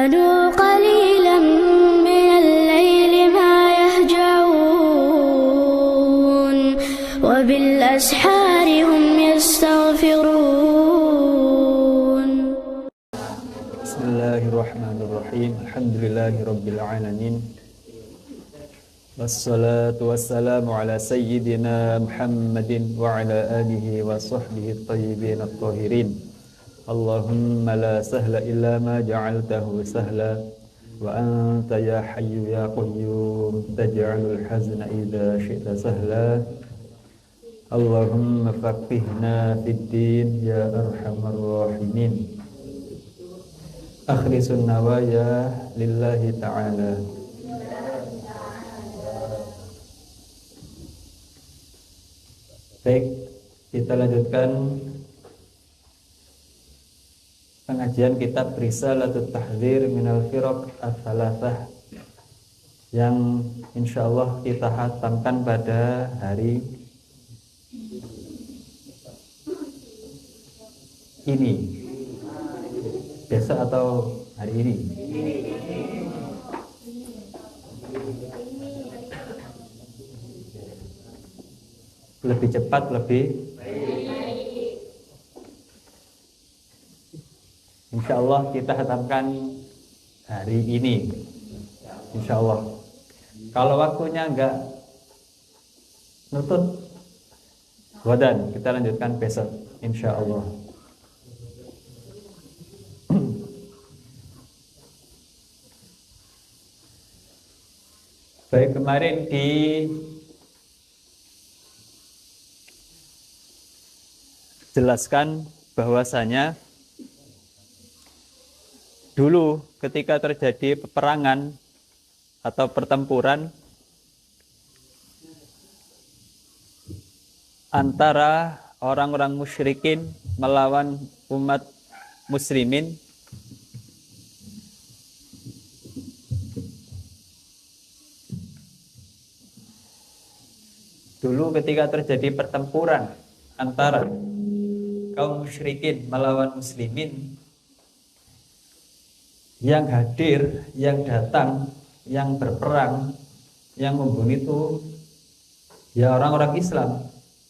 كانوا قليلا من الليل ما يهجعون وبالأسحار هم يستغفرون. بسم الله الرحمن الرحيم. الحمد لله رب العالمين. Wassalatu wassalamu ala sayyidina Muhammadin wa ala alihi wa sahbihi at-tayyibin at-tahirin. Allahumma la sahla illa ma ja'altahu sahla wa anta ya hayyu ya qayyum taj'alul hazna idza syi'ta sahla. Allahumma faqihna fid din ya arhamar rahimin. Akhlisun nawaya lillahi ta'ala. Baik, kita lanjutkan pengajian kitab Risalatut Tahdzir minal Firaq ats-tsalatsah yang insyaallah kita khatamkan pada hari ini. Besok atau hari ini? Lebih cepat, lebih baik. Insya Allah kita khatamkan hari ini. Insya Allah. Kalau waktunya enggak nutut, wadan kita lanjutkan besok. Insya Allah. Baik, kemarin jelaskan bahwasanya dulu ketika terjadi peperangan atau pertempuran antara orang-orang musyrikin melawan umat muslimin, dulu ketika terjadi pertempuran antara kaum musyrikin melawan muslimin, yang hadir, yang datang, yang berperang, yang membunuh itu ya orang-orang Islam,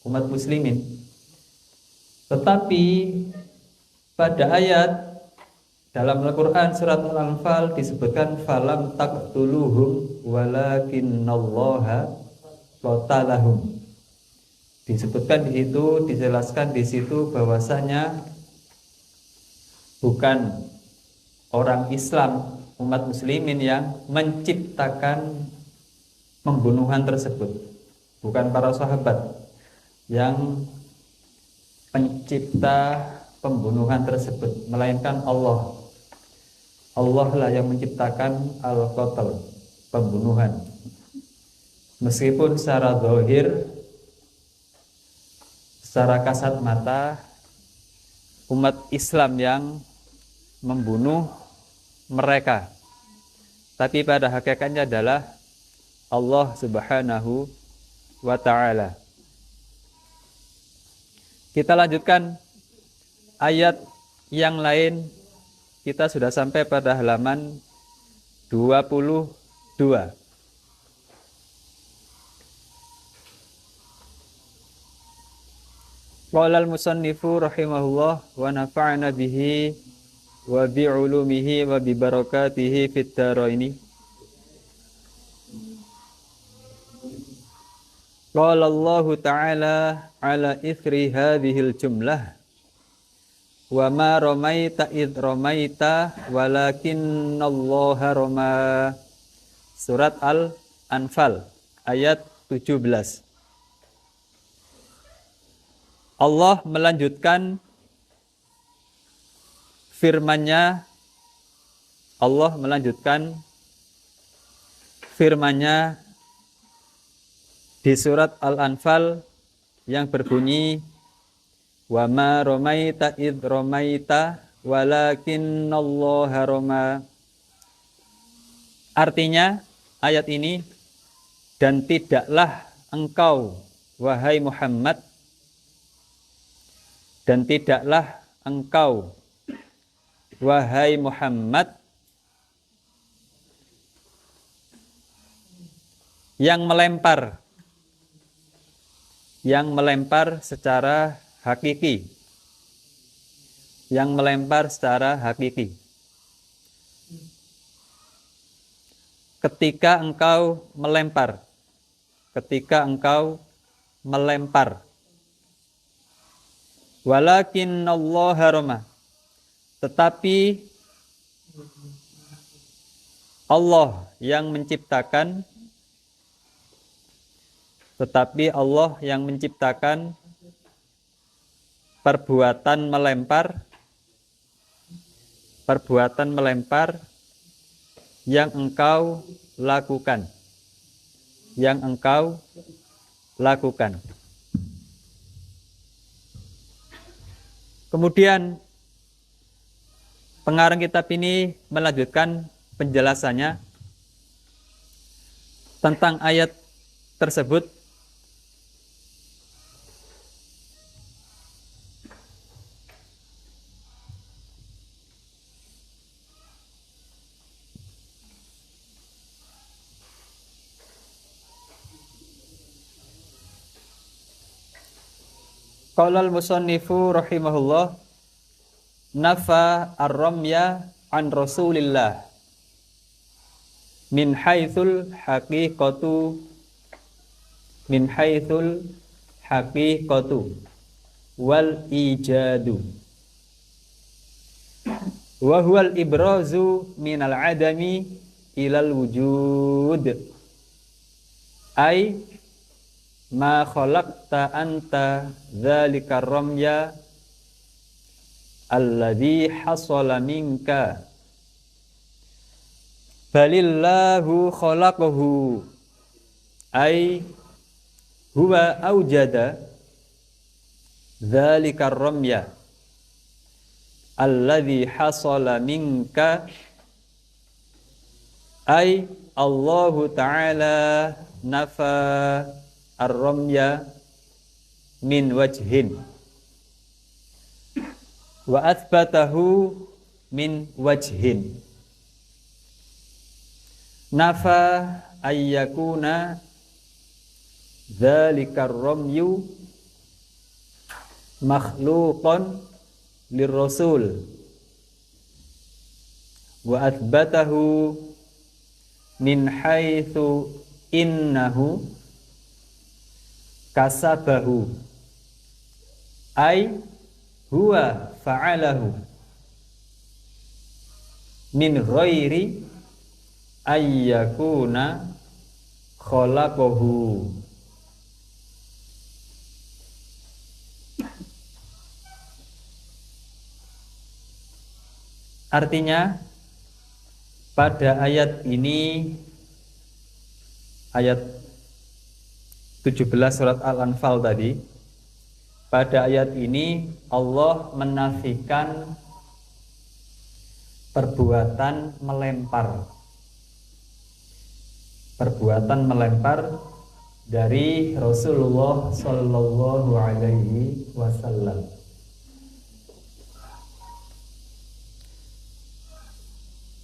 umat muslimin. Tetapi pada ayat dalam Al-Quran surat Al-Anfal disebutkan falam taqtuluhum walakinnallaha qatalahum. Disebutkan di situ, dijelaskan di situ bahwasanya bukan orang Islam, umat muslimin yang menciptakan pembunuhan tersebut. Bukan para sahabat yang pencipta pembunuhan tersebut, melainkan Allah. Allah lah yang menciptakan al-qatl, pembunuhan. Meskipun secara zahir, secara kasat mata, umat Islam yang membunuh mereka, tapi pada hakikatnya adalah Allah Subhanahu wa ta'ala. Kita lanjutkan ayat yang lain. Kita sudah sampai pada halaman 22. Qala al-musannifu rahimahullah wa nafa'ana bihi wa bi'ulumihi wa bi barakatihi fid dharaini. Qala Allah ta'ala ala ithri hadhil jumlah wa ma ramaita id ramaita walakinnallaha rama. Surat Al-Anfal ayat 17. Allah melanjutkan firman-Nya, di surat Al-Anfal yang berbunyi wa ma ramaita id ramaita walakinnallaha rama. Artinya ayat ini, dan tidaklah engkau wahai Muhammad, yang melempar secara hakiki, ketika engkau melempar, walakinnallaha rama, tetapi Allah yang menciptakan, perbuatan melempar yang engkau lakukan. Kemudian pengarang kitab ini melanjutkan penjelasannya tentang ayat tersebut. Qala al-musannifu rahimahullah, nafa ar-ramya an Rasulillah min haitsul haqiqatu wal ijadu wa huwal ibrazu minal adami ilal wujud, ay ma khalaqta anta dzalika ramya alladzi hasala minka balillahu khalaqahu, ay huwa aujada dzalika ramya alladzi hasala minka, ay Allahu ta'ala nafa ar-ramya min wajhin wa athbatahu min wajhin. Nafa ayyakuna dzalikar ramyu makhluqan lirrasul wa athbatahu min haitsu innahu kasabahu, ay huwa fa'alahu min ghairi ayyakuna khalaqahu. Artinya pada ayat ini, ayat 17 surat Al-Anfal tadi, pada ayat ini Allah menafikan perbuatan melempar dari Rasulullah Sallallahu Alaihi Wasallam.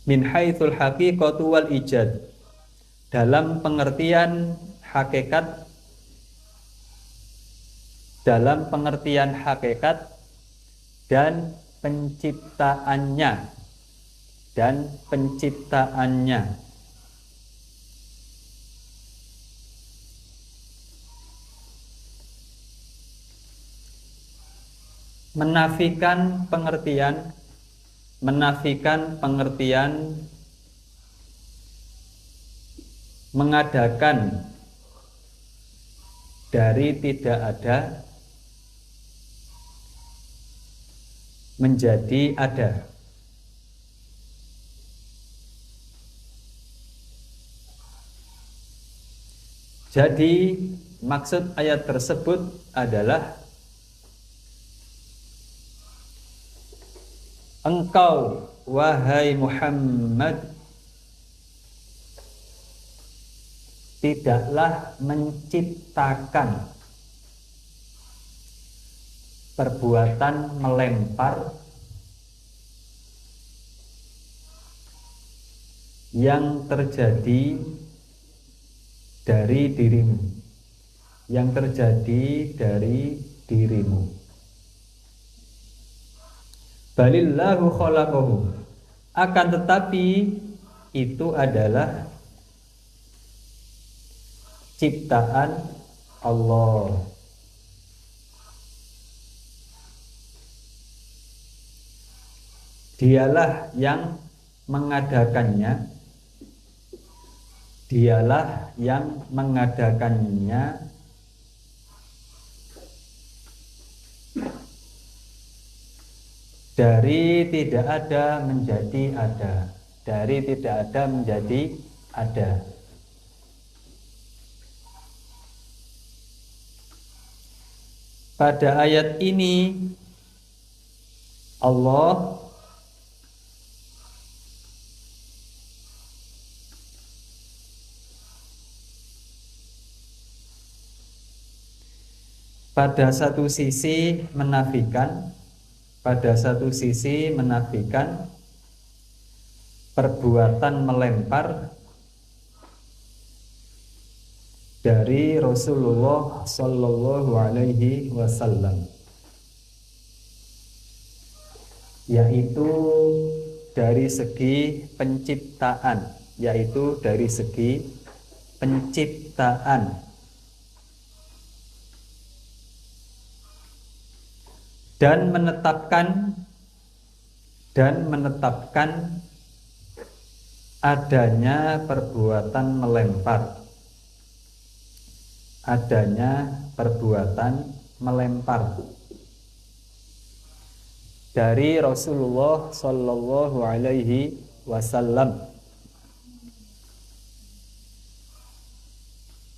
Min haitsul haqiqatu wal ijad, dalam pengertian hakikat dan penciptaannya. Menafikan pengertian mengadakan dari tidak ada menjadi ada. Jadi maksud ayat tersebut adalah engkau wahai Muhammad tidaklah menciptakan perbuatan melempar yang terjadi dari dirimu, yang terjadi dari dirimu. Balillahu khalaqahu, akan tetapi itu adalah ciptaan Allah. Dialah yang mengadakannya, dialah yang mengadakannya dari tidak ada menjadi ada, dari tidak ada menjadi ada. Pada ayat ini Allah pada satu sisi menafikan, perbuatan melempar dari Rasulullah Sallallahu Alaihi Wasallam, yaitu dari segi penciptaan, dan menetapkan adanya perbuatan melempar dari Rasulullah Sallallahu Alaihi Wasallam,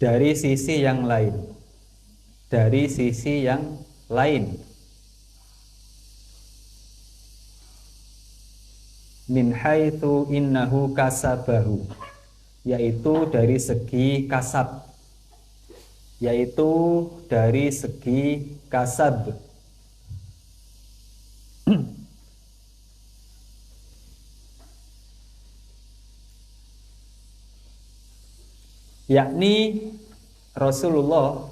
dari sisi yang lain, min haitsu innahu kasabahu, yaitu dari segi kasab, yakni Rasulullah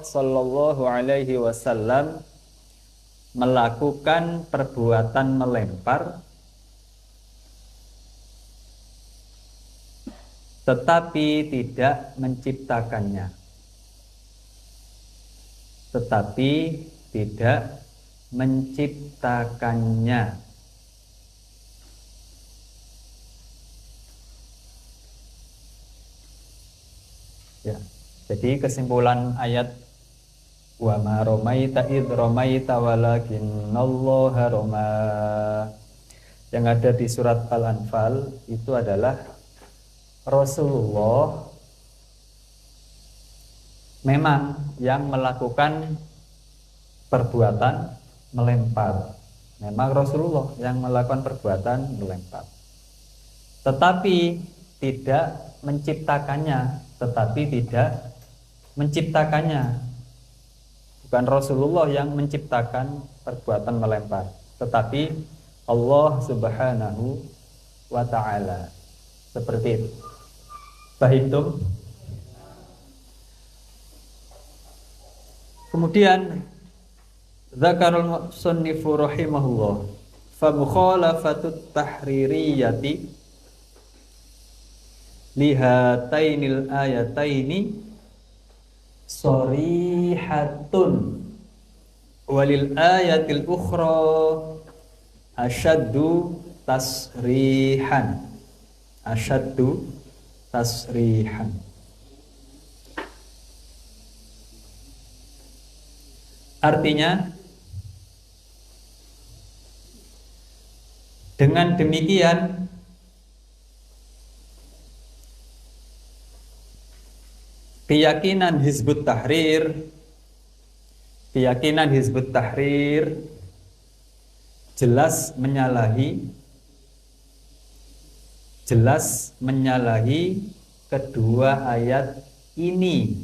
Sallallahu Alaihi Wasallam melakukan perbuatan melempar, tetapi tidak menciptakannya. Ya, jadi kesimpulan ayat wa ma ramaita id ramaita walakinnallaha rama yang ada di surat Al-Anfal itu adalah Rasulullah memang yang melakukan perbuatan melempar. Tetapi tidak menciptakannya. Bukan Rasulullah yang menciptakan perbuatan melempar, tetapi Allah Subhanahu wa ta'ala. Seperti itu. Fahimtum? Kemudian Zakarul Musannifu rahimahullah fa mukhalafatut tahririyati lihatainil ayataini shorihatun walil ayatil ukhra asyaddu tasrihan. Artinya, dengan demikian keyakinan Hizbut Tahrir jelas menyalahi kedua ayat ini.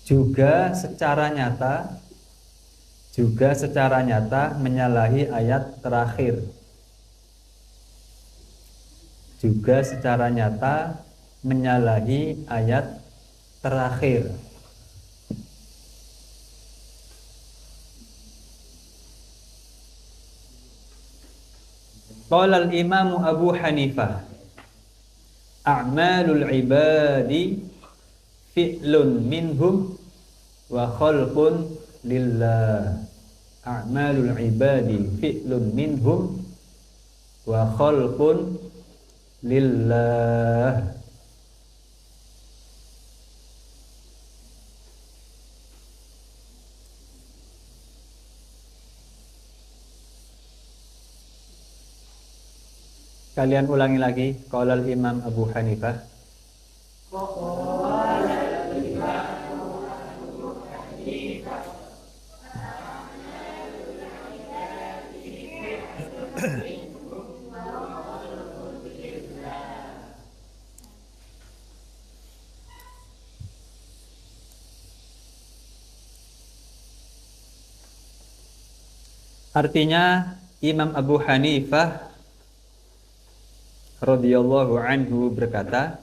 juga secara nyata menyalahi ayat terakhir. Juga secara nyata menyalahi ayat terakhir. Qala al-Imam Abu Hanifah, a'malul ibadi fi'lun minhum wa khalqun lillah. A'malul ibadi fi'lun minhum wa khalqun lillah. Kalian ulangi lagi. Qala al-Imam Abu Hanifah. Artinya Imam Abu Hanifah radhiyallahu anhu berkata,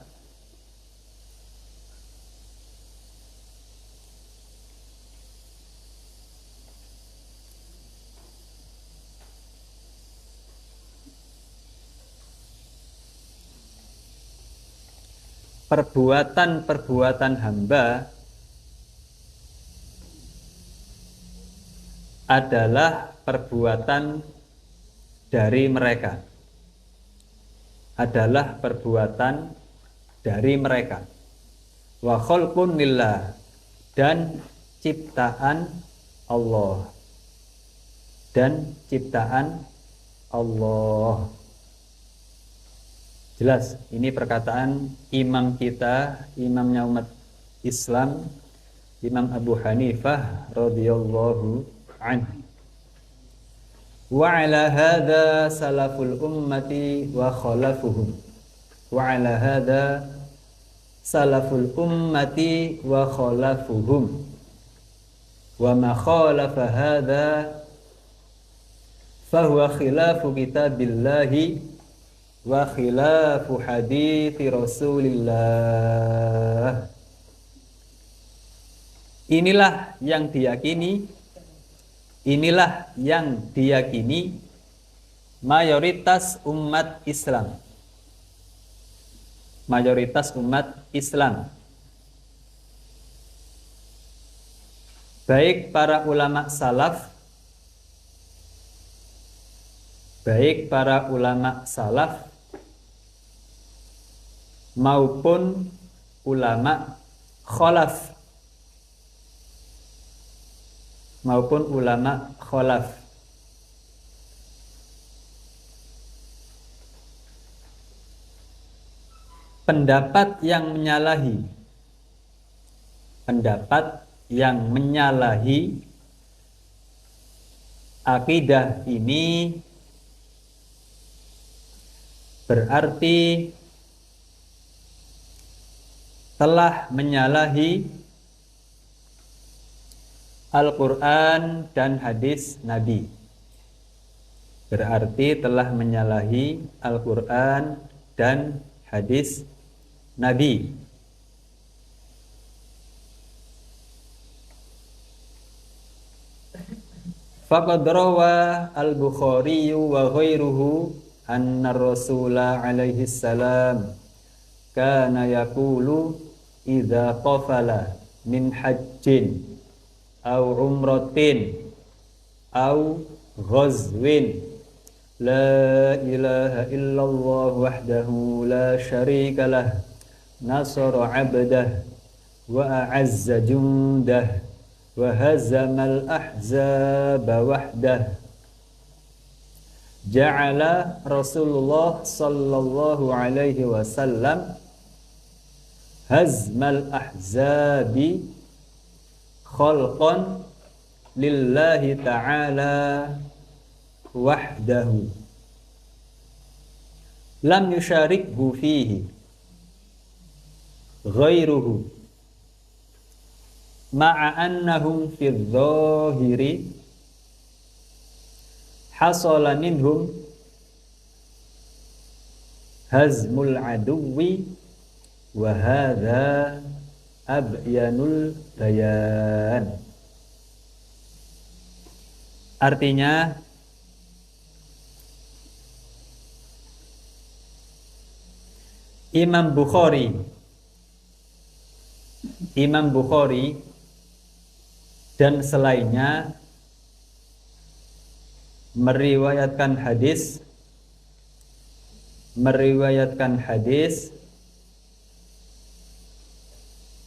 perbuatan-perbuatan hamba adalah perbuatan dari mereka. Adalah perbuatan dari mereka. Wa khalqun lillah, dan ciptaan Allah. Dan ciptaan Allah. Jelas, ini perkataan imam kita, imamnya umat Islam, Imam Abu Hanifah radhiyallahu anhu. Wa ala hadza salaful ummati wa khalafuhum. Wa ala hadza salaful ummati wa khalafuhum. Wa ma khalafa hadza fahuwa khilafu kitabillahi wa khilafu hadithi Rasulillah. Inilah yang diyakini mayoritas umat Islam. Mayoritas umat Islam. Baik para ulama salaf, maupun ulama khalaf. Pendapat yang menyalahi akidah ini berarti telah menyalahi Al-Quran dan hadis Nabi. Berarti telah menyalahi Al-Quran dan hadis Nabi. Faqad rawa Al-Bukhari wa ghairuhu anna Rasulullah alaihi salam kana yaqulu idza qafala min hajjin au umratin au ghazwin la ilaha illallah wahdahu la syarika lah nasara 'abdah wa a'azza jundah wa hazamal ahzaba wahdah. Ja'ala Rasulullah sallallahu alaihi wasallam hazmal ahzabi khalqan lillahi ta'ala wahdahu lam yusharikhu fihi ghairuhu ma'a annahum fi dhahiri hasala minhum hazmul aduwi wa hadha abyanul bayan. Artinya Imam Bukhari dan selainnya meriwayatkan hadis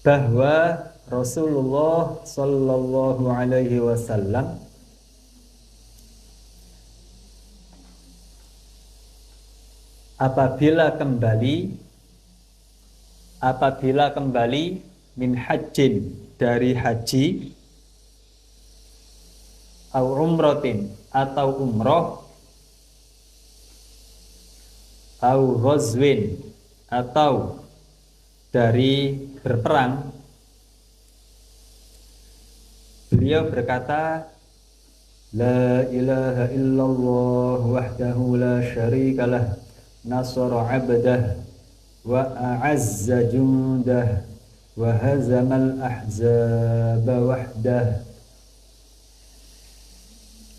bahwa Rasulullah sallallahu alaihi wasallam apabila kembali min hajjin dari haji au umratin atau umroh au ghazwin atau dari berperang, beliau berkata la ilaha illallah wahdahu la syarikalah nasara 'abdah wa a'azza jundah wa hazamal ahzaba wahdah.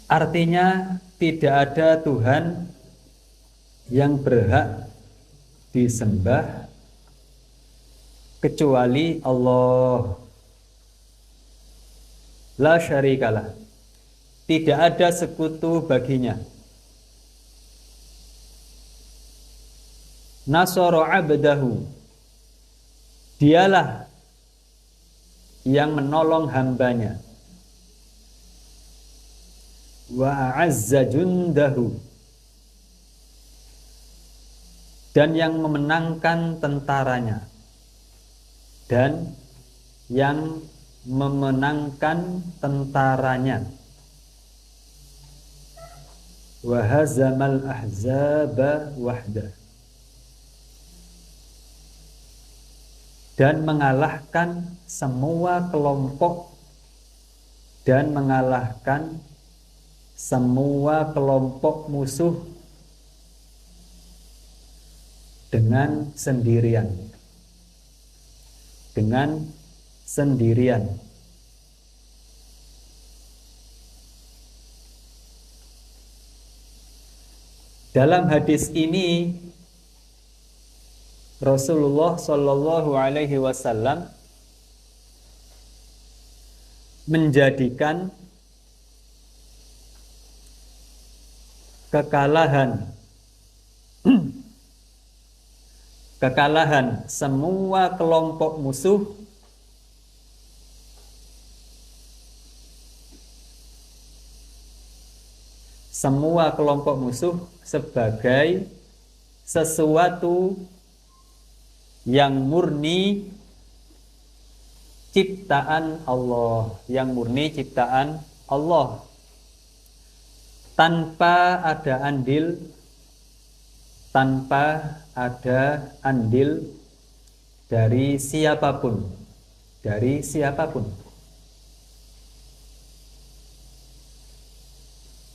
Artinya tidak ada Tuhan yang berhak disembah kecuali Allah. La syarikalah, tidak ada sekutu baginya. Nasara abdahu, dialah yang menolong hambanya. Wa a'azza jundahu, dan yang memenangkan tentaranya. Dan yang memenangkan tentaranya. Wa hazamal ahzaba wahdah, dan mengalahkan semua kelompok musuh dengan sendirian. Dalam hadis ini Rasulullah Shallallahu Alaihi Wasallam menjadikan kekalahan semua kelompok musuh sebagai sesuatu yang murni ciptaan Allah, tanpa ada andil dari siapapun.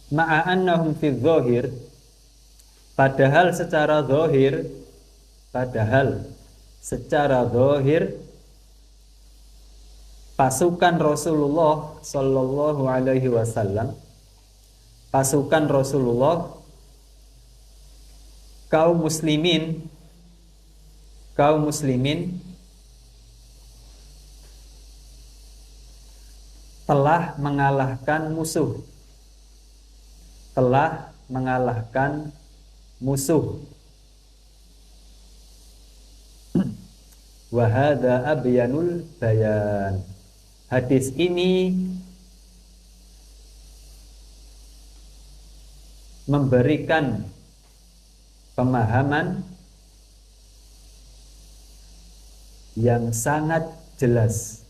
Ma'annahum fi dzahir, padahal secara zahir pasukan Rasulullah sallallahu alaihi wasallam, kaum muslimin telah mengalahkan musuh. Wa hadza abyanul bayan. Hadis ini memberikan pemahaman yang sangat jelas.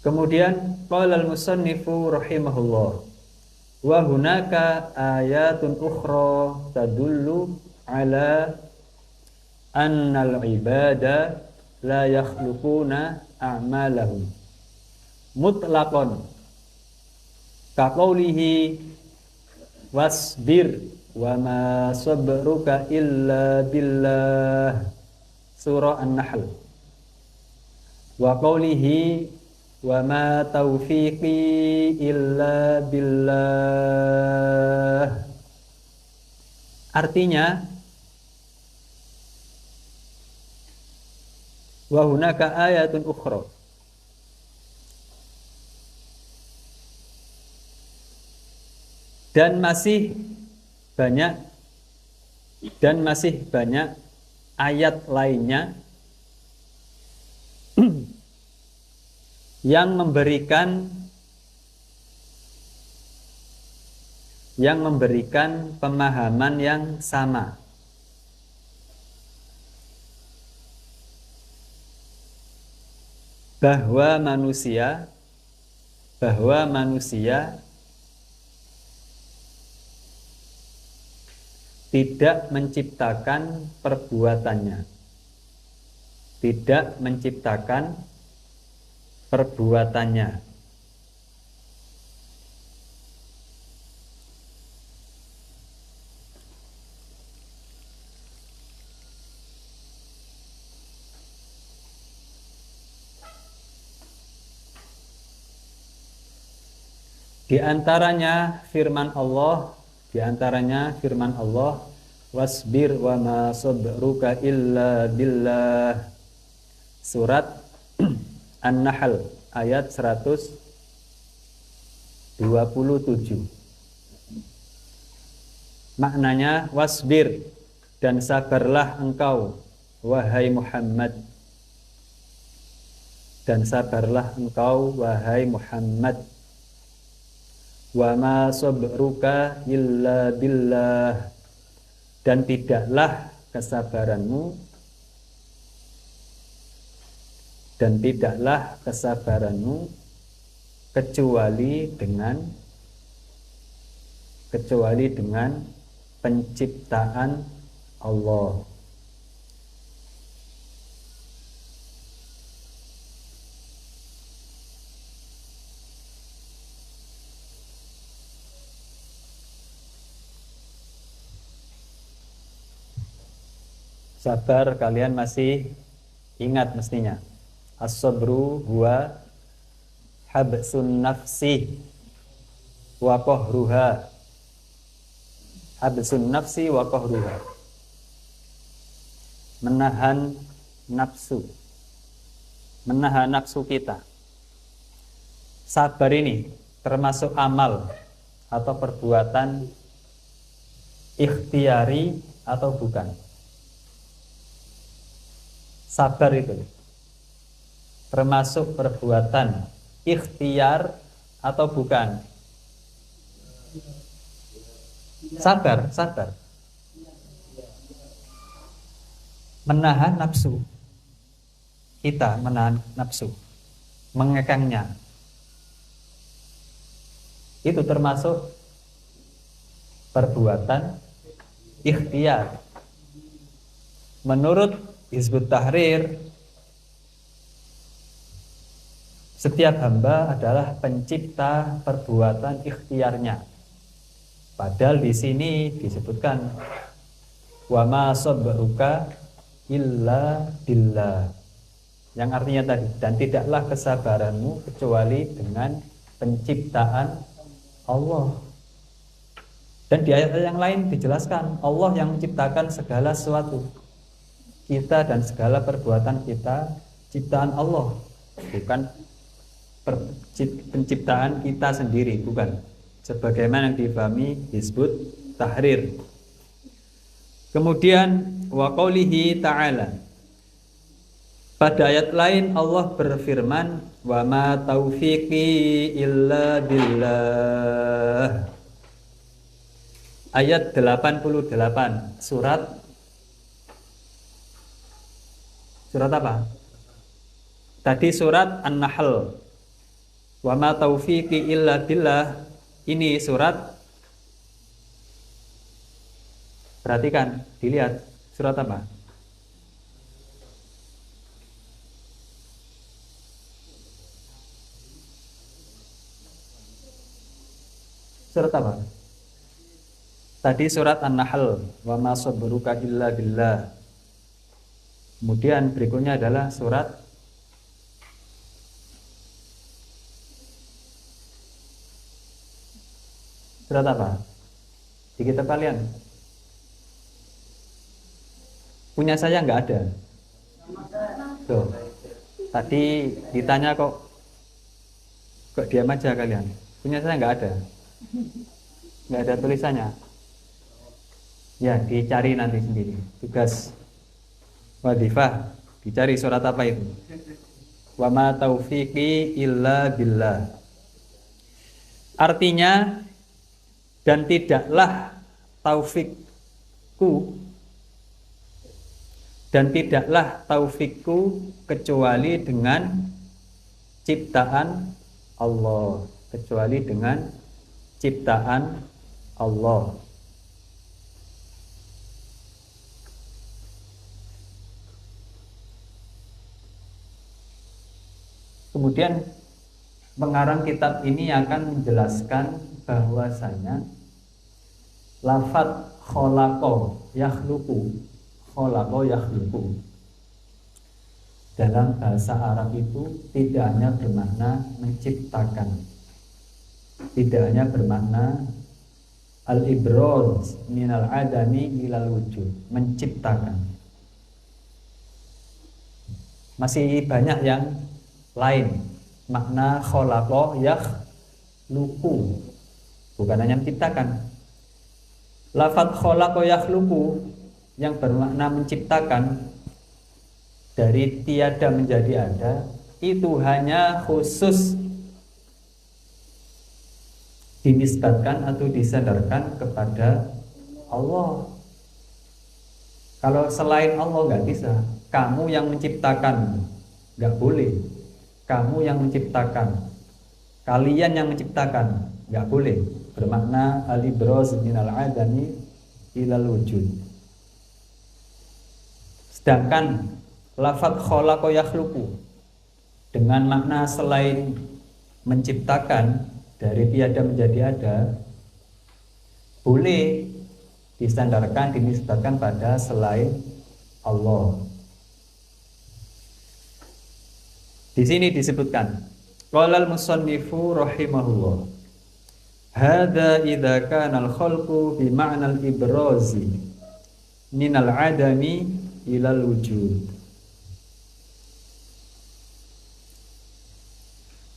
Kemudian qala al-musannifu rahimahullah, Wa hunaka ayatun ukhra tadullu ala annal ibada la yakhluquna a'malahum mutlaqan kaqaulihi wasbir wa ma sabruka illa billah surah An-Nahl wa qaulihi wa ma taufiqi illa billah. Artinya wa hunaka ayatun ukhra, dan masih banyak ayat lainnya yang memberikan pemahaman yang sama. Bahwa manusia tidak menciptakan perbuatannya. Di antaranya firman Allah, wasbir wa ma sabruka illa billah. Surat An-Nahl ayat 127. Maknanya wasbir, dan sabarlah engkau wahai Muhammad. Wa ma sabruka illa billah, dan tidaklah kesabaranmu kecuali dengan penciptaan Allah. Sabar kalian masih ingat mestinya. As-sabru huwa habsun nafsi wa qahruha. Menahan nafsu kita. Sabar ini termasuk amal atau perbuatan ikhtiari atau bukan? Sabar itu termasuk perbuatan ikhtiar atau bukan? Sabar. Menahan nafsu. Kita menahan nafsu, mengekangnya. Itu termasuk perbuatan ikhtiar. Menurut Hizbut Tahrir, setiap hamba adalah pencipta perbuatan ikhtiarnya. Padahal di sini disebutkan wa ma sabruka illa billah, yang artinya tadi, dan tidaklah kesabaranmu kecuali dengan penciptaan Allah. Dan di ayat yang lain dijelaskan Allah yang menciptakan segala sesuatu. Kita dan segala perbuatan kita ciptaan Allah, bukan penciptaan kita sendiri, bukan. Sebagaimana yang difahami Hizbut Tahrir. Kemudian wa qaulihi ta'ala, pada ayat lain Allah berfirman wa ma taufiqi illa billah. Ayat 88 Surat apa? Tadi surat An-Nahl. Wa ma taufiqi illa billah. Ini surat Perhatikan, dilihat surat apa? Surat apa? Tadi surat An-Nahl, wa ma sabruka illa billah. Kemudian berikutnya adalah surat apa? Di kitab kalian? Punya saya nggak ada. Tuh. Tadi ditanya kok diam aja kalian. Punya saya nggak ada. Nggak ada tulisannya. Ya, dicari nanti sendiri. Tugas wadifah, dicari surat apa itu. Wa ma taufiqi illa billah. Artinya, dan tidaklah taufikku kecuali dengan ciptaan Allah, Kemudian pengarang kitab ini akan menjelaskan bahwasanya lafadz khalaqa yakhluqu dalam bahasa Arab itu tidak hanya bermakna menciptakan, tidak hanya bermakna al-ibraz minal adami ilal wujud, menciptakan. Masih banyak yang lain. Makna khalaqa yakhluqu bukan hanya menciptakan. Lafadz khalaqa yakhluqu yang bermakna menciptakan, dari tiada menjadi ada, itu hanya khusus dinisbatkan atau disandarkan kepada Allah. Kalau selain Allah nggak bisa. Kamu yang menciptakan, nggak boleh. Kamu yang menciptakan, kalian yang menciptakan, nggak boleh. Bermakna al-ibraz minal adami ilal wujud. Sedangkan lafadz khalaqa yakhluqu dengan makna selain menciptakan, dari tiada menjadi ada, boleh disandarkan, dinisbatkan pada selain Allah. Di sini disebutkan, qala al-musannifu rahimahullah, hadza idza kana al-khalqu bi ma'na al-ibrazi minal adami ilal wujud.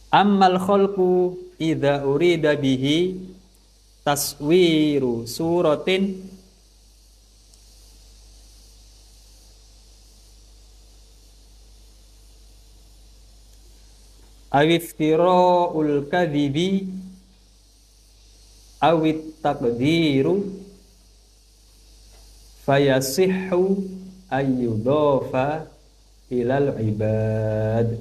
Ammal khalqu idza urida bihi taswiru suratin awiftira'ul kadhibi awit taqdiru fayasihhu ayyudofa ilal ibad,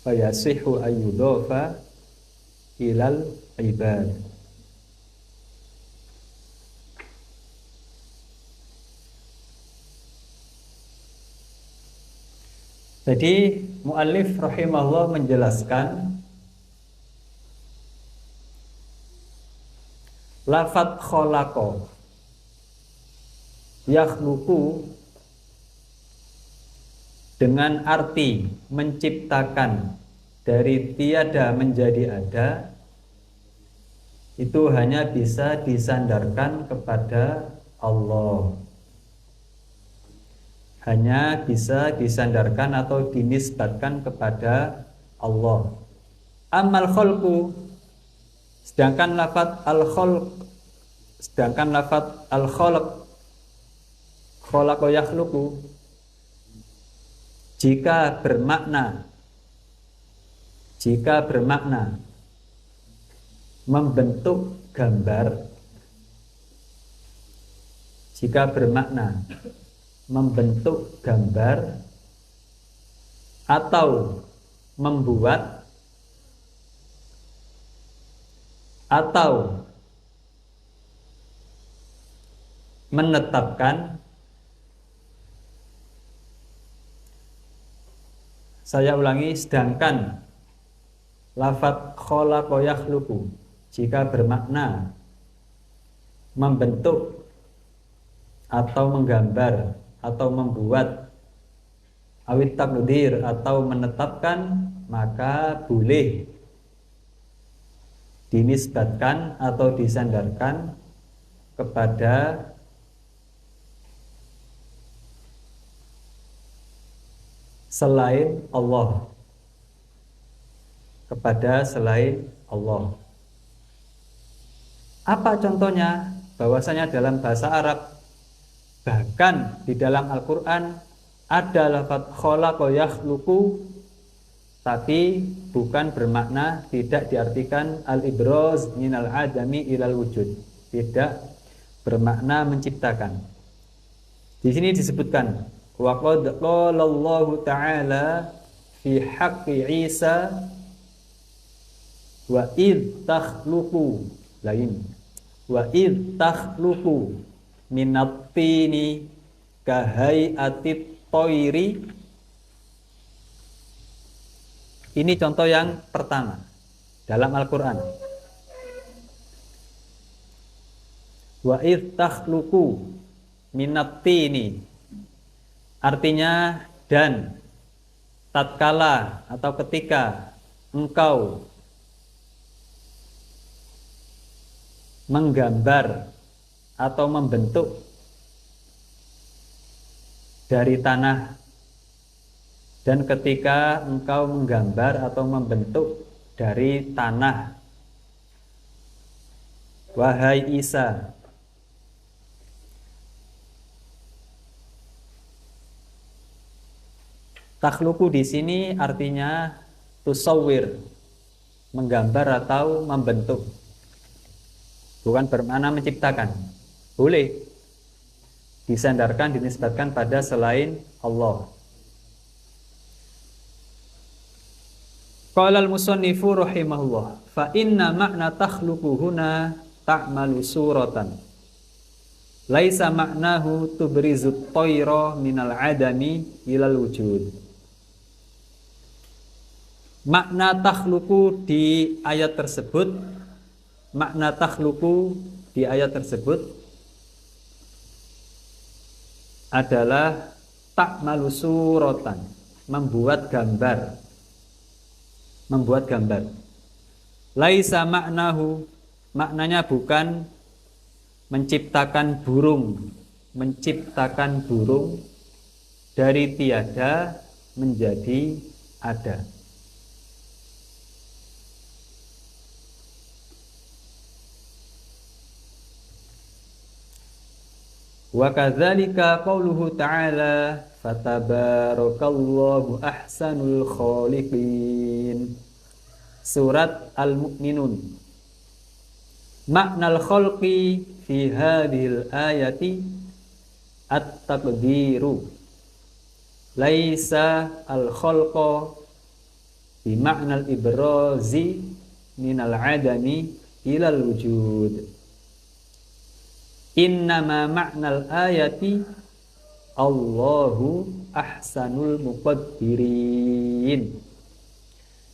fayasihhu ayyudofa ilal ibad. Jadi muallif rahimahullah menjelaskan lafadz khalaqa yakhluqu dengan arti menciptakan dari tiada menjadi ada, itu hanya bisa disandarkan kepada Allah, hanya bisa disandarkan atau dinisbatkan kepada Allah. Amal khalqu, sedangkan lafadz al-khalq khalaqa yakhluqu, jika bermakna membentuk gambar, jika bermakna membentuk gambar atau membuat atau menetapkan. Saya ulangi, sedangkan lafadz khalaqa yakhluqu jika bermakna membentuk atau menggambar atau membuat, awit takdir atau menetapkan, maka boleh dinisbatkan atau disandarkan kepada selain Allah, kepada selain Allah. Apa contohnya? Bahwasanya dalam bahasa Arab, bahkan di dalam Al-Quran ada lafadz khalaqa yakhluqu, tapi bukan bermakna, tidak diartikan al-ibraz minal adami ilal wujud, tidak bermakna menciptakan. Di sini disebutkan wa qad qala Allah Ta'ala fi haqqi Isa wa id takhluqu lain wa id takhluqu minat tini kahai'atit toiri. Ini contoh yang pertama dalam Al-Quran. Wa id takhluqu minat tini, artinya dan tatkala atau ketika engkau menggambar atau membentuk dari tanah, dan ketika engkau menggambar atau membentuk dari tanah, wahai Isa. Takhluqu di sini artinya tusawwir, menggambar atau membentuk, bukan bermakna menciptakan. Boleh disandarkan, dinisbatkan pada selain Allah. Qala al-musannifu rahimahullah, fa inna makna takhluqu huna ta'malu suratan, laisa maknahu tubrizut tayra minal adami ilal wujud. Makna takhluqu di ayat tersebut, makna takhluqu di ayat tersebut adalah ta'malu suratan, membuat gambar, membuat gambar. Laisa maknahu, maknanya bukan menciptakan burung, menciptakan burung dari tiada menjadi ada. Wa kadzalika qauluhu ta'ala fatabarakallahu ahsanul khaliqin. Surat Al-Mu'minun. Maknal khalqi fi hadhil ayati at-taqdiru. Laisa al-khalqa bi ma'nal ibrazi minal adami ilal wujud. Innama ma'nal ayati Allahu ahsanul muqaddirin.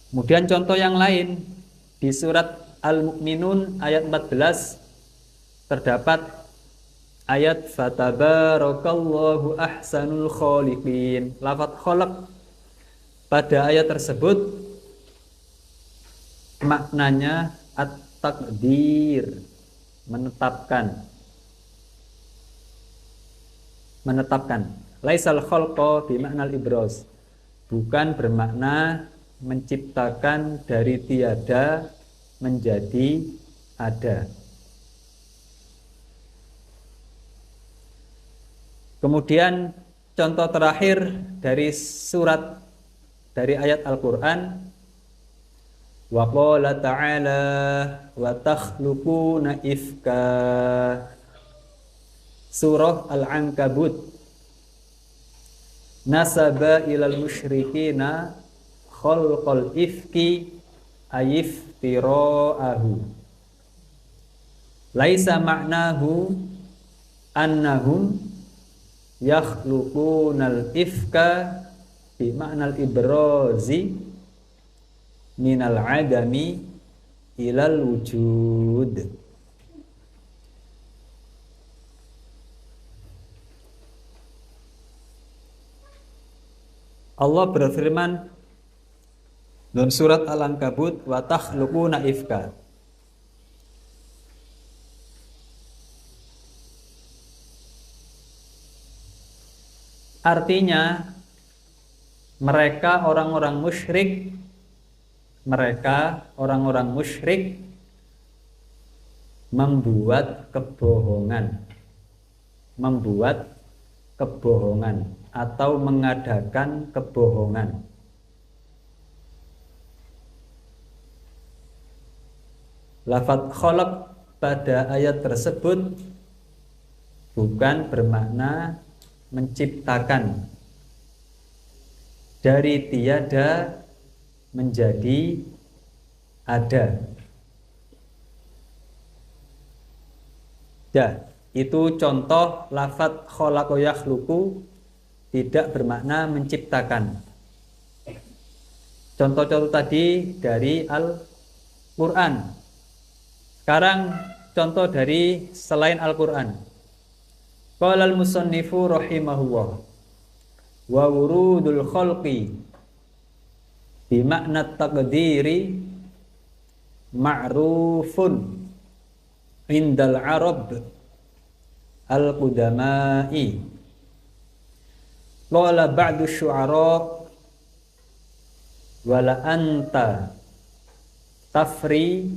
Kemudian contoh yang lain di surat Al-Mu'minun ayat 14 terdapat ayat fatabarakallahu ahsanul khaliqin. Lafadz khalaq pada ayat tersebut maknanya at-taqdir, menetapkan. Menetapkan. Laisal khalqa bi ma'nal ibraz, bukan bermakna menciptakan dari tiada menjadi ada. Kemudian contoh terakhir dari surat, dari ayat Al-Qur'an, wa qala ta'ala wa takhluquna ifka. Surah Al-Ankabut. Nasaba ilal musyrikina khalqal ifki ayiftira'ahu. Laisa ma'nahu annahum yakhluqunal ifka bi ma'nal ibrazi minal adami ilal wujud. Allah berfirman dalam surat Al-Ankabut, wa takhluquna ifka. Artinya mereka orang-orang musyrik membuat kebohongan atau mengadakan kebohongan. Lafadz khalaq pada ayat tersebut bukan bermakna menciptakan, dari tiada menjadi ada. Ya, itu contoh lafadz khalaqa yakhluqu tidak bermakna menciptakan. Contoh-contoh tadi dari Al-Quran. Sekarang contoh dari selain Al-Quran. Qala al-musannifu rahimahullah wa wurudul khalqi bimakna taqdiri ma'rufun indal Arab al-qudama'i. Qala ba'du syu'ara wala anta tafri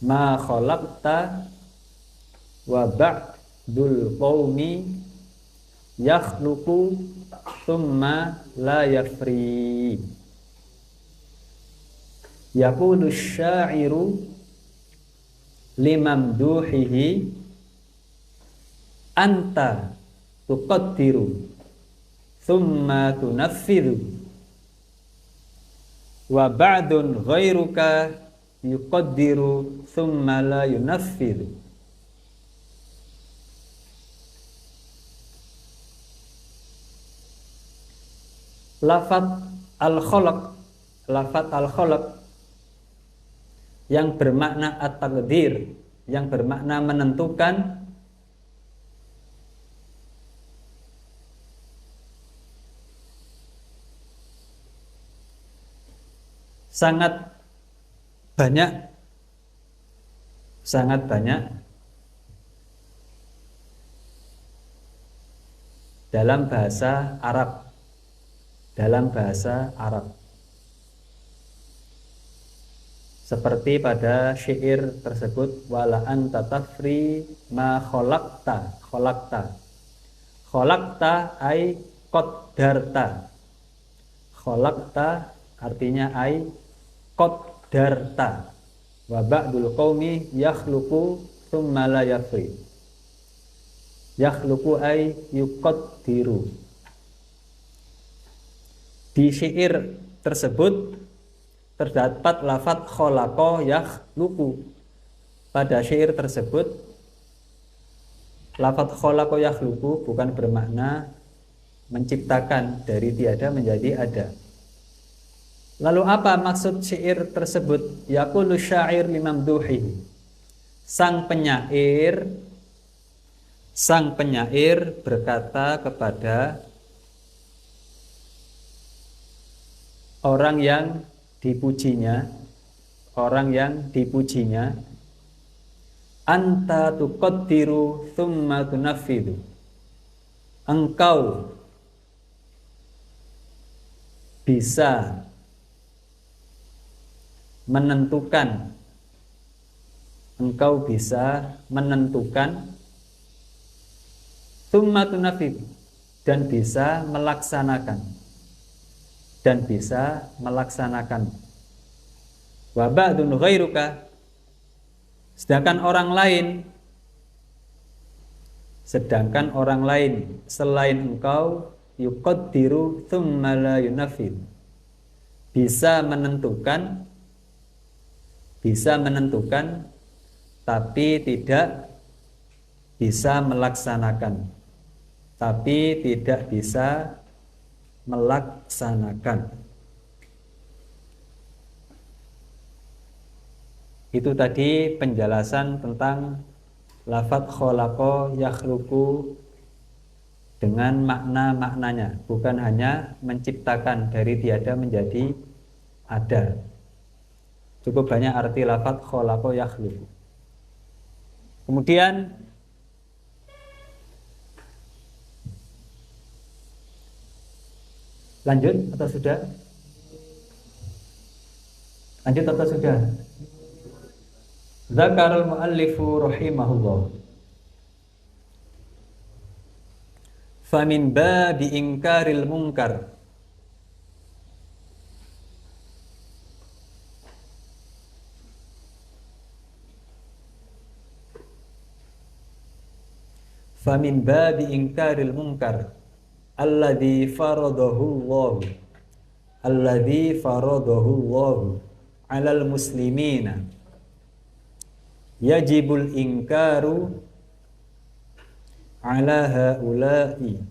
ma khalaqta wa ba'dul qaumi yakhluqu thumma la yafri. Yaqulu syairu limamduhihi anta tuqaddiru thumma tunaffidu wa ba'dun ghairuka yuqaddiru thumma la yunaffidu. Lafadz al-khalaq yang bermakna at-taqdir, yang bermakna menentukan, sangat banyak dalam bahasa Arab. Seperti pada syair tersebut, wala anta tafri ma khalaqta. Khalaqta ay qaddarta. Khalaqta artinya ay qaddarta. Wa ba'dul qaumi yakhluqu thumma la yafri. Yakhluqu ay yuqaddiru. Di syair tersebut terdapat lafadz khalaqa yakhluqu. Pada syair tersebut lafadz khalaqa yakhluqu bukan bermakna menciptakan, dari tiada menjadi ada. Lalu apa maksud syair tersebut? Yaqulu syair limamduhihi. Sang penyair berkata kepada orang yang dipujinya, anta tuqaddiru thumma tunaffidu. Engkau bisa menentukan, thumma tunaffidu, dan bisa melaksanakan. Wa ba'dun ghairuka, sedangkan orang lain selain engkau, yuqaddiru thumma la yunaffid, bisa menentukan tapi tidak bisa melaksanakan, tapi tidak bisa melaksanakan. Itu tadi penjelasan tentang lafadz khalaqa yakhluqu dengan makna-maknanya, bukan hanya menciptakan dari tiada menjadi ada. Cukup banyak arti lafadz khalaqa yakhluqu. Kemudian lanjut atau sudah? Lanjut atau sudah? Zakarul muallifu rahimahullah. Famin babi ingkaril munkar. Famin babi ingkaril munkar alladzi faradahu Allah 'alal muslimina yajibul inkaru 'ala haula'i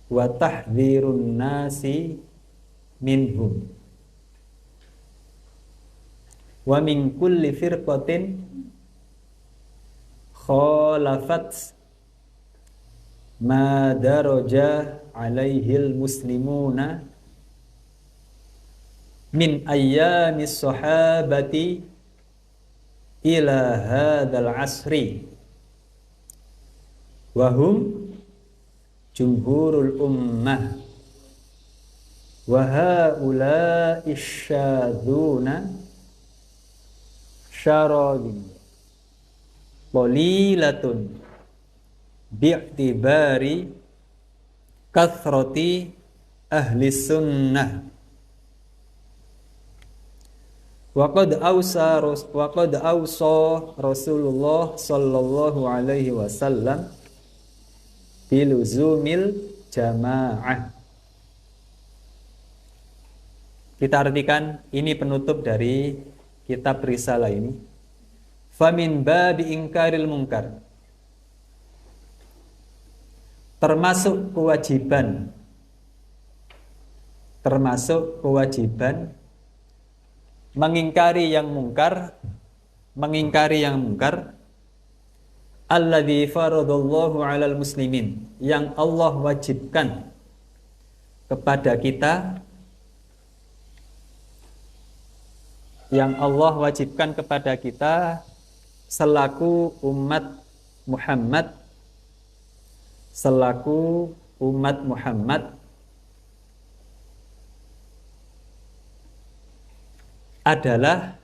wa tahdhirun nasi minhum wa min kulli firqatin khalafat ma daraja alaihil muslimuna min ayyamis sahabati ila hadzal asri wa hum jumhurul ummah wa haula'i syadzuna syaradin qalilatun bi'tibari kathrati ahli sunnah wa qad awsa Rasulullah sallallahu alaihi wasallam biluzumil jamaah. Kita artikan ini penutup dari kitab risalah ini. Famin babi ingkaril munkar, termasuk kewajiban mengingkari yang mungkar, alladzi faradallahu 'alal muslimin, yang Allah wajibkan kepada kita, selaku umat Muhammad adalah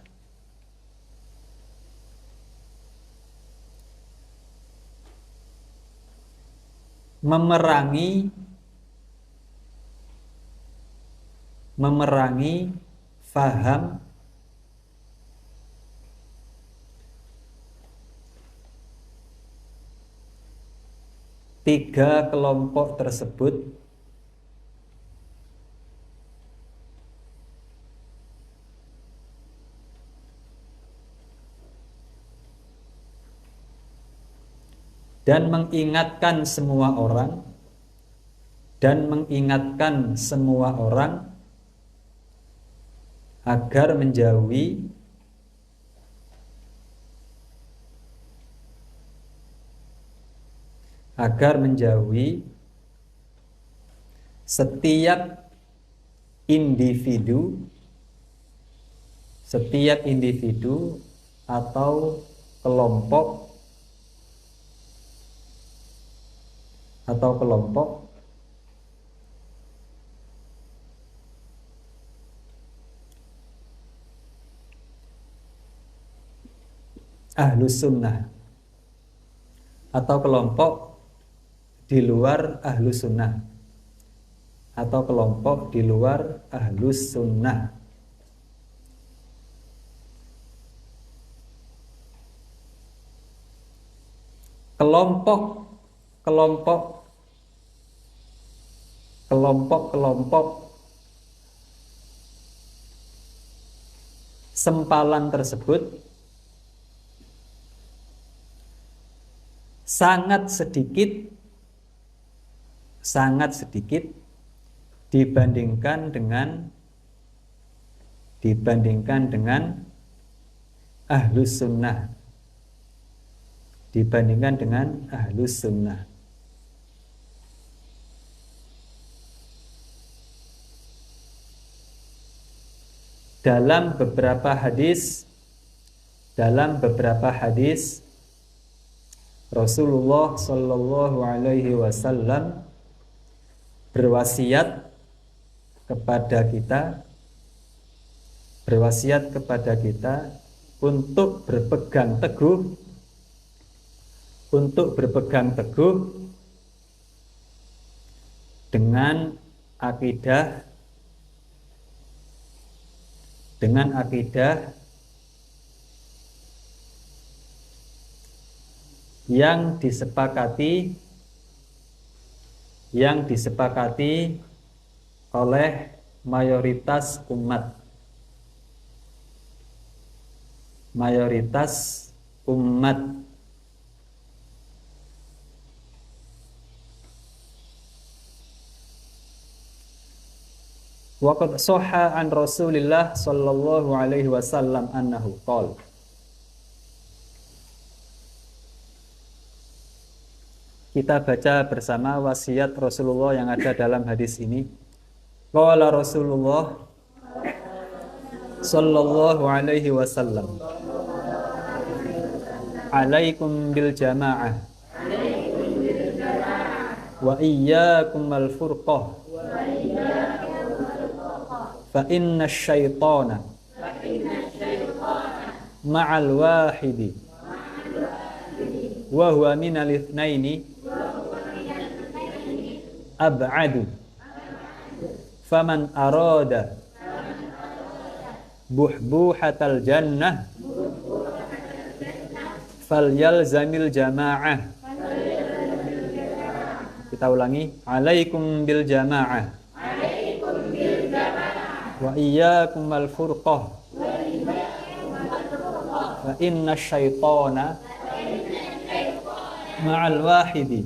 memerangi faham tiga kelompok tersebut dan mengingatkan semua orang agar menjauhi setiap individu atau kelompok ahlus sunnah atau kelompok di luar ahlus sunnah kelompok sempalan tersebut sangat sedikit dibandingkan dengan ahlus sunnah, dalam beberapa hadis Rasulullah Shallallahu Alaihi Wasallam berwasiat kepada kita untuk berpegang teguh dengan akidah yang disepakati oleh mayoritas umat. Waqad shahha an Rasulillah sallallahu alaihi wasallam annahu qala. Kita baca bersama wasiat Rasulullah yang ada dalam hadis ini. Qala Rasulullah sallallahu alaihi wasallam, alaikum bil jamaah wa iyyakum al furqah fa inna syaitana ma'al wahidi wa huwa minal itsnaini ab'adu faman arada buhbuhatal jannah falyalzamil jamaah. Kita ulangi, alaikum bil jamaah wa iyyakum al furqah fa inna syaitana ma'al wahidi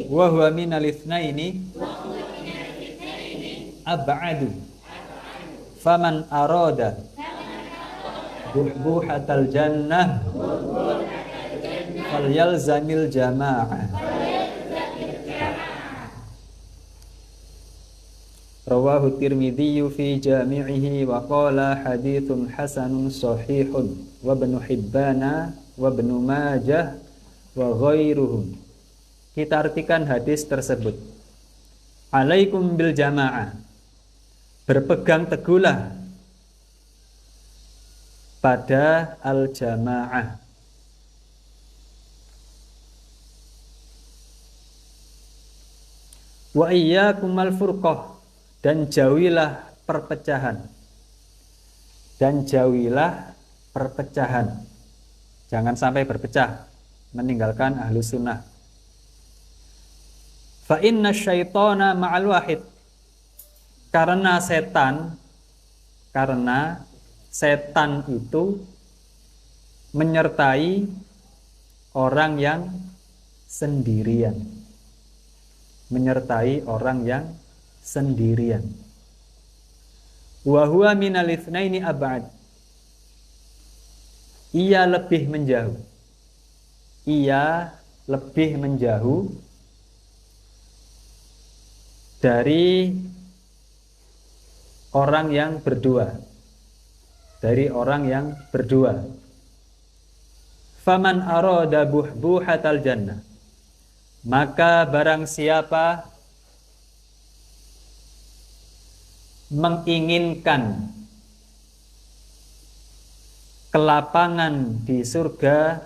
wa huwa minal itsnaini ab'adu faman arada buhbuhatal jannah falyalzamil jamaah. Rawahu Tirmidzi fi jami'ihi wa qala haditsun hasanun shahihun wa Ibnu Hibban wa Ibnu Majah wa ghairuhum. Kita artikan hadis tersebut. Alaikum bil jamaah. Berpegang teguhlah pada al-jamaah. Wa iyyakum al furqah, dan jauhilah perpecahan. Jangan sampai berpecah, meninggalkan ahlus sunnah. Fa inna syaitana ma'al wahid, karena setan itu menyertai orang yang sendirian. Wa huwa minal itsnaini ab'ad, ia lebih menjauh dari orang yang berdua. Faman arada buhbuhatal jannah, maka barang siapa menginginkan kelapangan di surga,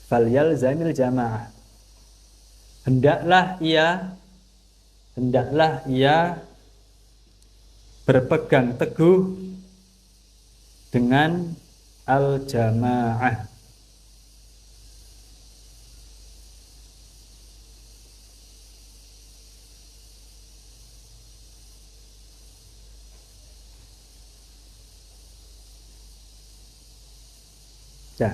falyalzamil jamaah, hendaklah ia berpegang teguh dengan al-jamaah. Nah,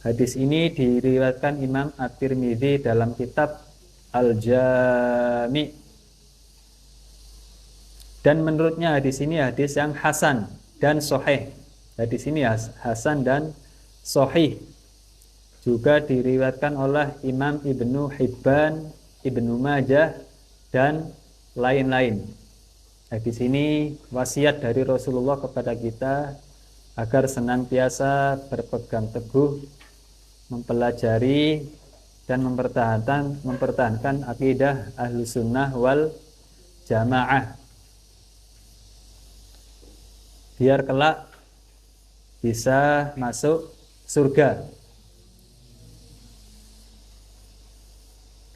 hadis ini diriwayatkan Imam At-Tirmidzi dalam kitab Al-Jami'. Dan menurutnya hadis ini hadis yang hasan dan sahih. Hadis ini hasan dan sahih. Juga diriwayatkan oleh Imam Ibnu Hibban, Ibnu Majah, dan lain-lain. Hadis ini wasiat dari Rasulullah kepada kita agar senantiasa berpegang teguh, mempelajari dan mempertahankan akidah Ahlus Sunnah wal Jamaah, biar kelak bisa masuk surga.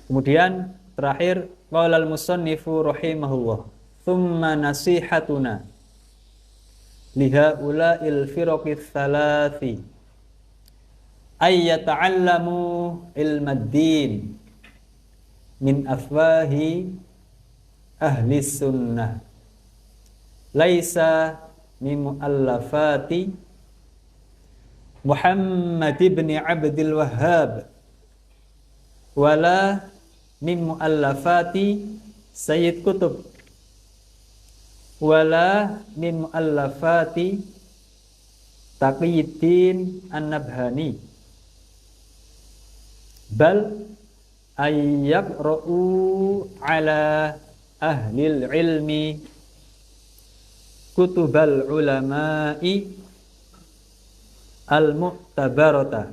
Kemudian terakhir, qala al-musannifu rahimahullah, thumma nasihatuna lihaula'il firaqis thalathi ay yata'allamu ilmad-din min afwahi ahli sunnah laisa min mu'allafati Muhammad ibn Abdul Wahhab wala min mu'allafati Sayyid Qutb wala min mu'allafati Taqiyuddin An-Nabhani bal ayyaqra'u ala ahlil ilmi kutubal ulama'i al-mu'tabarata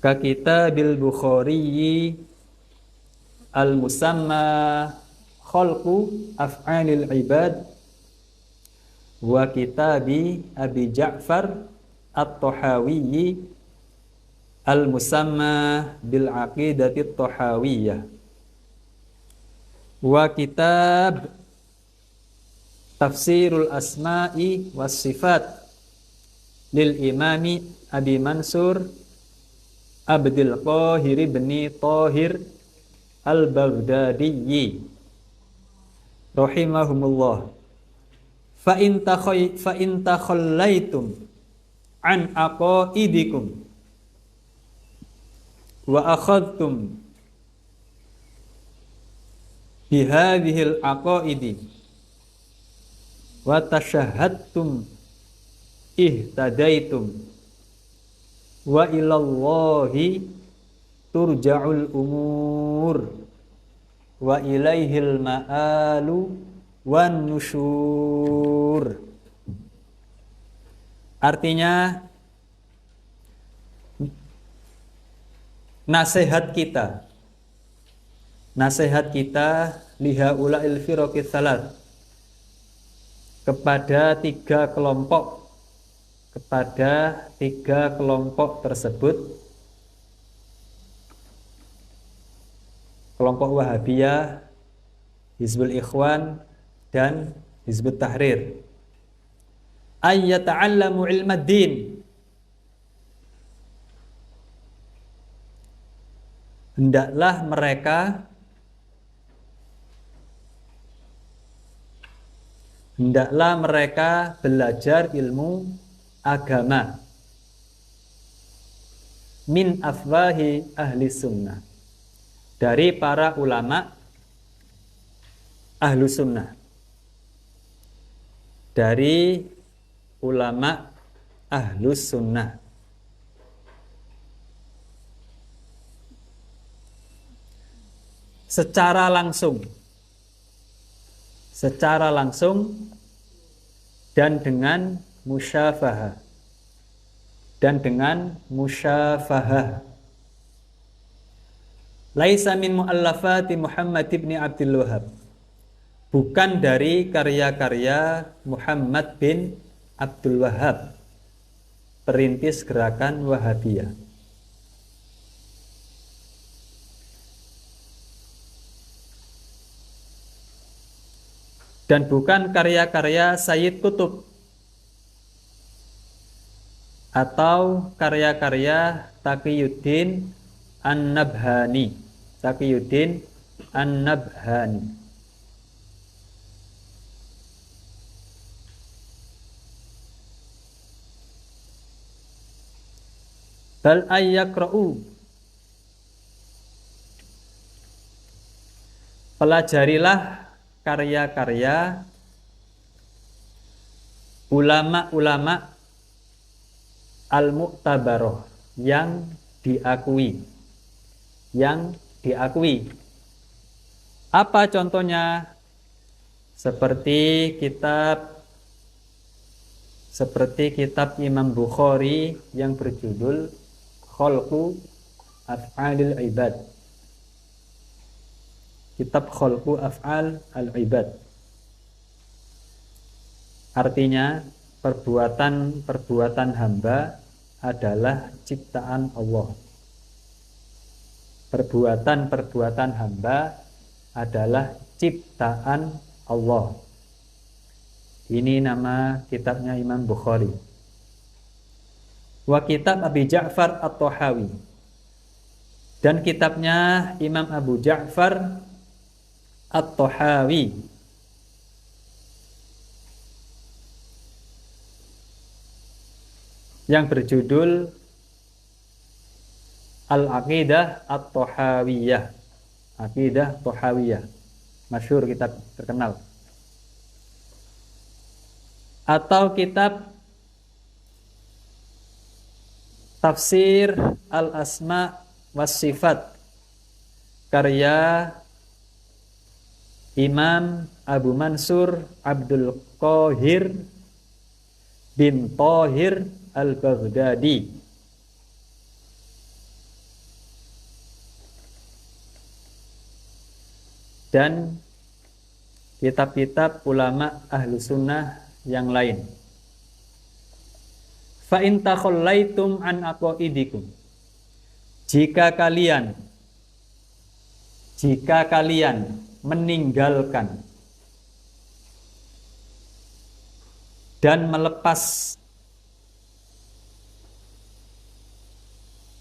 ka kitabil Bukhari al-musamma khalqu af'alil ibad wa kitabi Abi Ja'far at-Tahawi al-musamma bil aqidati at-Tahawiyah wa kitab Tafsirul Asma'i was Sifat lil Imami Abi Mansur Abdul Qahir bin Thahir Al-Baghdadi rahimahumullah. Fa in takhallaitum an aqaidikum wa akhadtum bihadhil aqaidi wa tashahhadtum ihtadaitum wa ilallahi turja'ul umur wa ilaihil ma'alu wan nusyur. Artinya nasihat kita lihaula'il firaqis salat, kepada tiga kelompok tersebut, kelompok Wahabiyah, Hizbul Ikhwan, dan Hizbut Tahrir. Ayyata'allamu ilmad-din, hendaklah mereka belajar ilmu agama min afwahi ahli sunnah, dari para ulama ahlu sunnah, dari ulama ahlu sunnah. Secara langsung dan dengan musyafahah. Laisa min muallafati Muhammad ibn Abdul Wahhab, bukan dari karya-karya Muhammad bin Abdul Wahhab, perintis gerakan Wahabiyah. Dan bukan karya-karya Sayyid Qutb atau karya-karya Taqiyuddin An-Nabhani. Bal ayyakra'u, pelajarilah karya-karya ulama-ulama al-mu'tabaroh, yang diakui. Apa contohnya? Seperti kitab Imam Bukhari yang berjudul Khalqu Af'alil Ibad. Kitab Khalqu Af'al al-Ibad. Artinya, perbuatan hamba adalah ciptaan Allah. Perbuatan hamba adalah ciptaan Allah. Ini nama kitabnya Imam Bukhari. Wa kitab Abi Ja'far At-Tahawi, dan kitabnya Imam Abu Ja'far At-Tahawi, yang berjudul Al-Aqidah At-Tahawiyah. Aqidah Tahawiyah, masyhur, kitab terkenal. Atau kitab Tafsir Al-Asma was Sifat, karya Imam Abu Mansur Abdul Qahir bin Thahir Al-Baghdadi. Dan kitab-kitab ulama ahlu sunnah yang lain. Fa in takhallaitum an aqaidikum, jika kalian meninggalkan dan melepas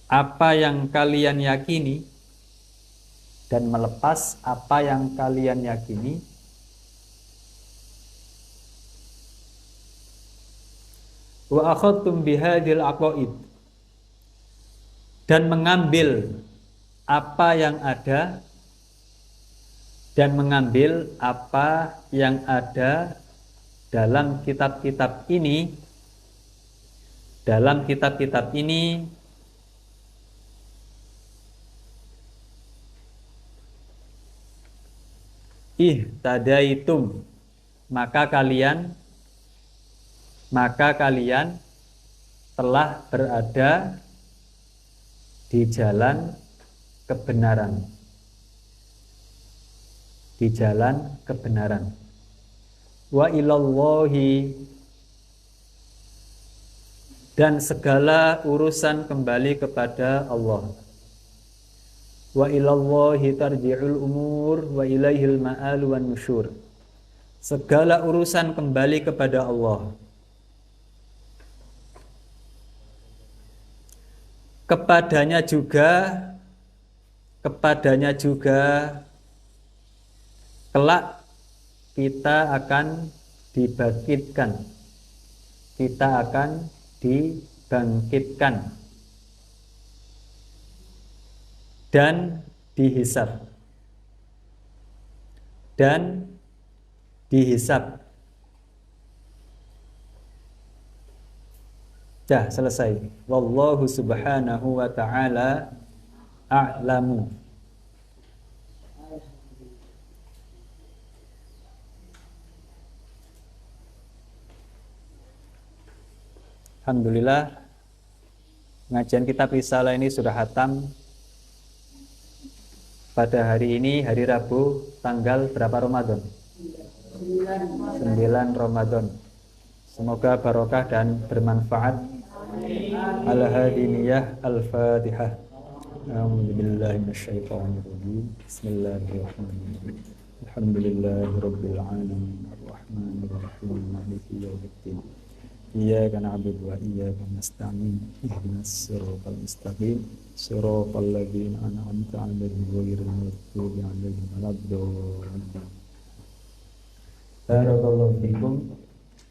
apa yang kalian yakini, wa akhadtum bihadil aqaid, dan mengambil apa yang ada dalam kitab-kitab ini, ihtadaitum, maka kalian telah berada di jalan kebenaran. Wa ilallahi, dan segala urusan kembali kepada Allah. Wa ilallahi tarji'ul umur wa ilaihil ma'al wan nusyur. Segala urusan kembali kepada Allah. Kepadanya juga kelak kita akan dibangkitkan. Dan dihisab. Dah selesai. Wallahu subhanahu wa ta'ala a'lamu. Alhamdulillah, pengajian kitab Risalah ini sudah khatam pada hari ini, hari Rabu, tanggal berapa Ramadan? 9 Ramadan. Semoga barokah dan bermanfaat. Al-Hadiniyah Al-Fatihah. A'udzubillahi minasyaitonirrajim. Bismillahirrahmanirrahim. Alhamdulillahirabbil alamin. Arrahmanirrahim. Maliki yaumiddin. Iyyaka na'budu wa iyyaka nasta'in. Ihdinas siratal mustaqim. Siratal ladzina an'amta 'alaihim ghairil maghdubi 'alaihim waladdallin. Barakallahu fikum.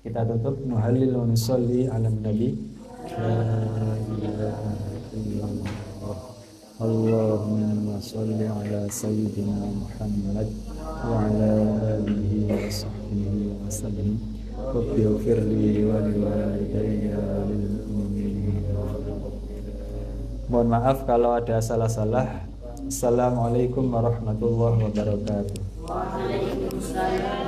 Kita tutup muhallil wa nusalli ala nabi. La ilaha illallah. Allahumma sholli ala sayyidina Muhammad wa ala alihi wa sahbihi wa sallim. Rabbi ighfirli wa liwalidayya wa lil mu'minin. Mohon maaf kalau ada salah-salah. Assalamualaikum warahmatullahi wabarakatuh. Waalaikumsalam.